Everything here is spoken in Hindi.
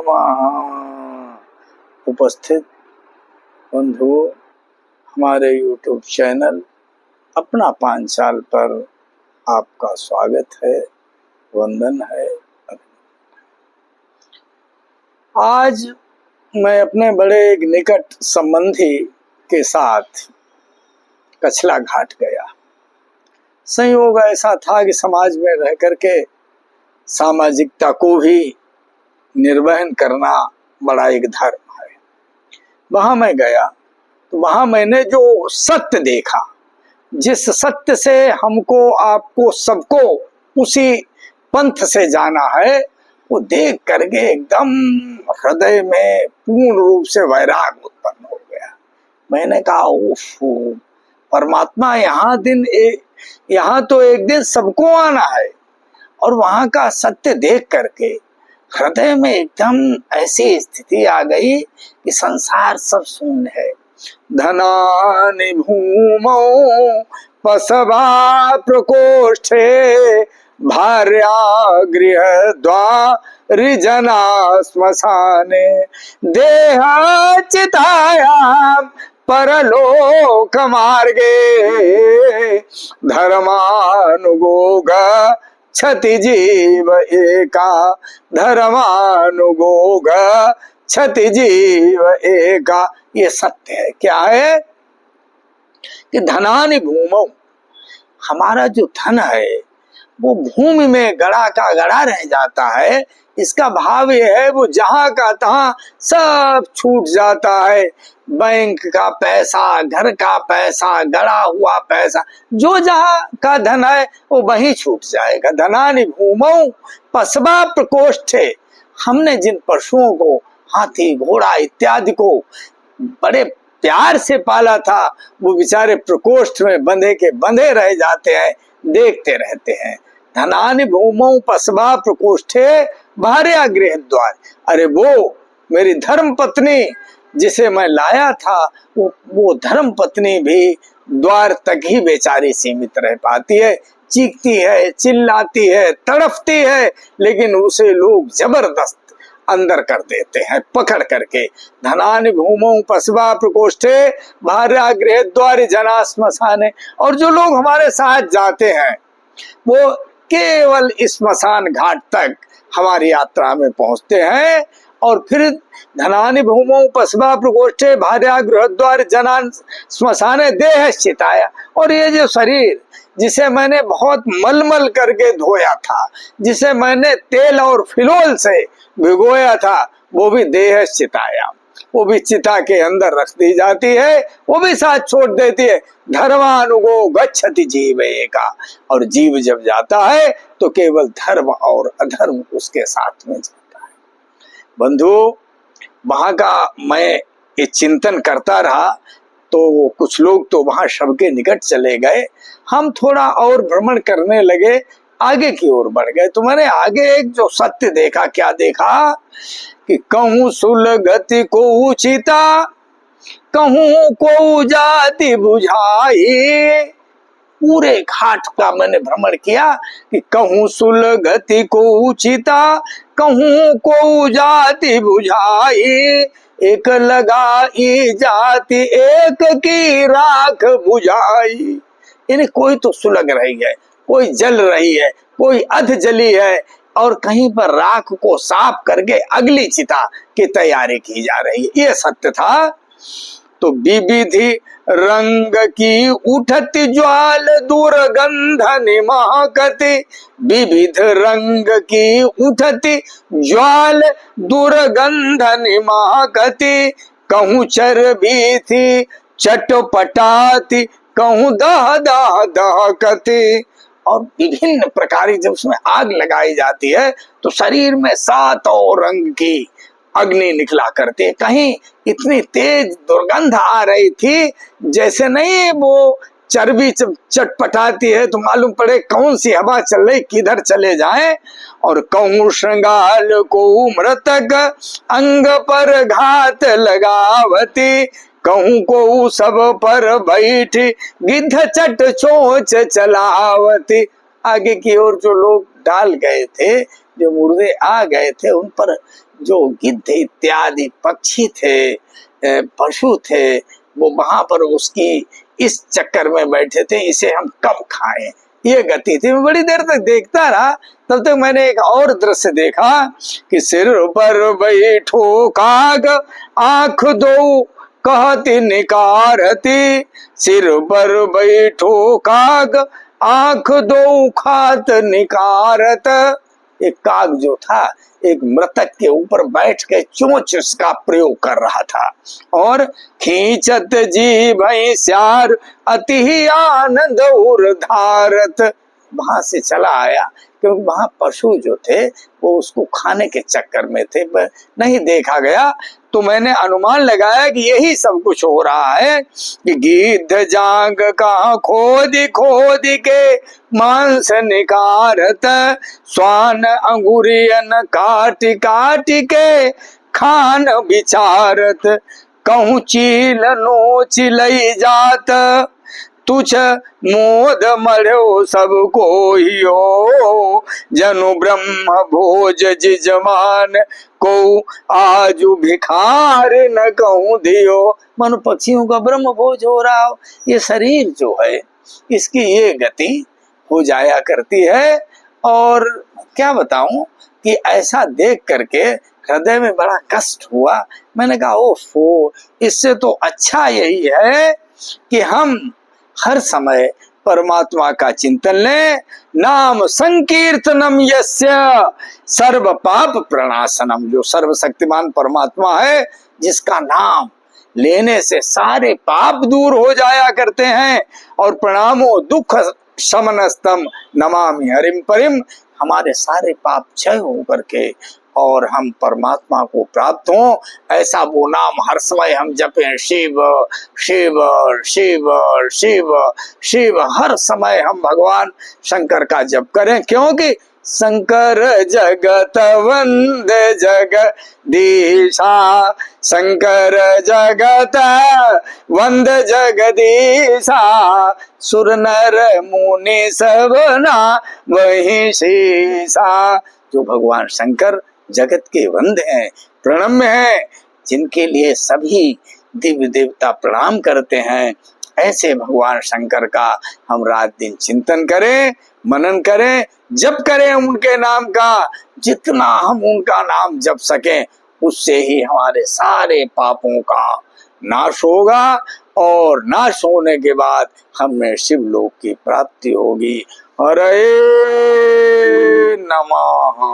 नमः। उपस्थित बंधुओं, हमारे YouTube चैनल अपना पांचाल पर आपका स्वागत है, वंदन है। आज मैं अपने बड़े एक निकट संबंधी के साथ कछला घाट गया। संयोग ऐसा था कि समाज में रह करके सामाजिकता को भी निर्वहन करना बड़ा एक धर्म है। वहां मैं गया तो वहां मैंने जो सत्य देखा, जिस सत्य से हमको आपको सबको उसी पंथ से जाना है, वो देख करके एकदम हृदय में पूर्ण रूप से वैराग उत्पन्न हो गया। मैंने कहा उफ, परमात्मा यहाँ तो एक दिन सबको आना है, और वहां का सत्य देख करके हृदय में एकदम ऐसी स्थिति आ गई कि संसार सब शून्य है। धनानि भूमौ पसवा प्रकोष्ठे भार्या गृह द्वारि जना श्मशाने देह चितायां परलोक मार्गे धर्मानुगोग क्षति जीव एका धर्मानुगोग क्षति जीव एका। ये सत्य है। क्या है कि धनानि भूमौ, हमारा जो धन है वो भूमि में गड़ा का गड़ा रह जाता है। इसका भाव ये है वो जहां का तहां सब छूट जाता है। बैंक का पैसा, घर का पैसा, गड़ा हुआ पैसा, जो जहां का धन है वो वहीं छूट जाएगा। धनानि भूमौ पसवा प्रकोष्ठे, हमने जिन पशुओं को, हाथी घोड़ा इत्यादि को बड़े प्यार से पाला था, वो बेचारे प्रकोष्ठ में बंधे के बंधे रह जाते हैं, देखते रहते हैं। धनानि भूमौ पसवा प्रकोष्ठे भार्या गृह द्वार, अरे वो मेरी धर्म पत्नी जिसे मैं लाया था, वो धर्म पत्नी भी द्वार तक ही बेचारी सीमित रह पाती है। चीखती है, चिल्लाती है, तड़पती है, लेकिन उसे लोग जबरदस्त अंदर कर देते हैं पकड़ करके। धनानि भूमौ पसवा प्रकोष्ठे भार्या गृह द्वारि जना श्मशाने, और जो लोग हमारे साथ जाते हैं वो केवल श्मशान घाट तक हमारी यात्रा में पहुंचते हैं, और फिर धनानि भूमौ पसवा प्रकोष्ठे भार्या गृहद्वार जना श्मशाने देह चिताया, और ये जो शरीर जिसे मैंने बहुत मलमल करके धोया था, जिसे मैंने तेल और फिनोल से भिगोया था, वो भी देह चिताया, वो भी चिता के अंदर रख दी जाती है, वो भी साथ छोड़ देती है। धर्मानुगो गच्छति जीव एका, और जीव जब जाता है तो केवल धर्म और अधर्म उसके साथ में जाता है। बंधु, वहां का मैं ये चिंतन करता रहा, तो कुछ लोग तो वहां शव के निकट चले गए, हम थोड़ा और भ्रमण करने लगे, आगे की ओर बढ़ गए। तो मैंने आगे एक जो सत्य देखा, क्या देखा कि कहूं सुलगति को उचिता, कहूं को जाति बुझाई। पूरे घाट का मैंने भ्रमण किया कि कहूं सुलगति को उचिता, कहूं को जाति बुझाई, एक लगाई जाति एक की राख बुझाई। यानी कोई तो सुलग रही है, कोई जल रही है, कोई अध जली है, और कहीं पर राख को साफ करके अगली चिता की तैयारी की जा रही है। ये सत्य था। तो विविधि रंग की उठती ज्वाल दुर्गंध निमाकती, विविध रंग की उठती ज्वाल दुर्गंध निमाकती, कहूं चरबी थी चटपटाती, कहूं दह दह दहकती। और विभिन्न प्रकार की जब उसमें आग लगाई जाती है तो शरीर में 7 रंग की अग्नि निकला करते। कहीं इतनी तेज दुर्गंध आ रही थी, जैसे नहीं वो चर्बी चटपटाती है तो मालूम पड़े कौन सी हवा चल रही, किधर चले जाएं। और कहूं श्रृंगाल को मृतक अंग पर घात लगावती, कहूं को सब पर बैठी गिद्ध चट चोंच चलावती। आगे की ओर जो लोग डाल गए थे जो मुर्दे आ गए थे उन पर जो गिद्ध इत्यादि पक्षी थे, पशु थे, वो वहां पर उसकी इस चक्कर में बैठे थे, इसे हम कब खाएं, ये गति थी। मैं बड़ी देर तक देखता रहा। तब तक मैंने एक और दृश्य देखा कि सिर पर बैठो काग आंख दो कहती निकारती, सिर पर बैठो काग आंख दो खात निकारत। एक काग जो था एक मृतक के ऊपर बैठ के चोंच उसका प्रयोग कर रहा था, और खींचत जी भई श्यार अति ही आनंद धारत, वहां से चला आया, क्योंकि वहां पशु जो थे वो उसको खाने के चक्कर में थे, नहीं देखा गया। तो मैंने अनुमान लगाया कि यही सब कुछ हो रहा है कि गिद्ध जांग का खोद खोद के मांस निकारत, स्वान अंगुरियन काट काट के खान विचारत, कहूँ चील नोच लई जात, तुझ मोद मढ़ो सब कोइयो, जनु ब्रह्म भोज जिजमान को आजु भिखार न कहूँ दियो। मानो पक्षियों का ब्रह्म भोज हो रहा हो। ये शरीर जो है इसकी ये गति हो जाया करती है। और क्या बताऊं कि ऐसा देख करके हृदय में बड़ा कष्ट हुआ। मैंने कहा ओफो, इससे तो अच्छा यही है कि हम हर समय परमात्मा का चिंतन लें। नाम संकीर्तनम यस्य सर्व पाप प्रणाशनम, जो सर्वशक्तिमान परमात्मा है जिसका नाम लेने से सारे पाप दूर हो जाया करते हैं। और प्रणामो दुख शमनस्तम नमामि हरिम परिम, हमारे सारे पाप क्षय हो करके और हम परमात्मा को प्राप्त हो, ऐसा वो नाम हर समय हम जपें। शिव शिव शिव शिव शिव, हर समय हम भगवान शंकर का जप करें, क्योंकि शंकर जगत वंद जगदीशा, शंकर जगत वंद जगदीशा, सुर नर मुनि सबना वही शीसा। जो भगवान शंकर जगत के वंद हैं, प्रणम्य हैं, जिनके लिए सभी दिव्य देवता प्रणाम करते हैं, ऐसे भगवान शंकर का हम रात दिन चिंतन करें, मनन करें, जप करें उनके नाम का। जितना हम उनका नाम जप सकें उससे ही हमारे सारे पापों का नाश होगा, और नाश होने के बाद हमें शिवलोक की प्राप्ति होगी। हरे नमः।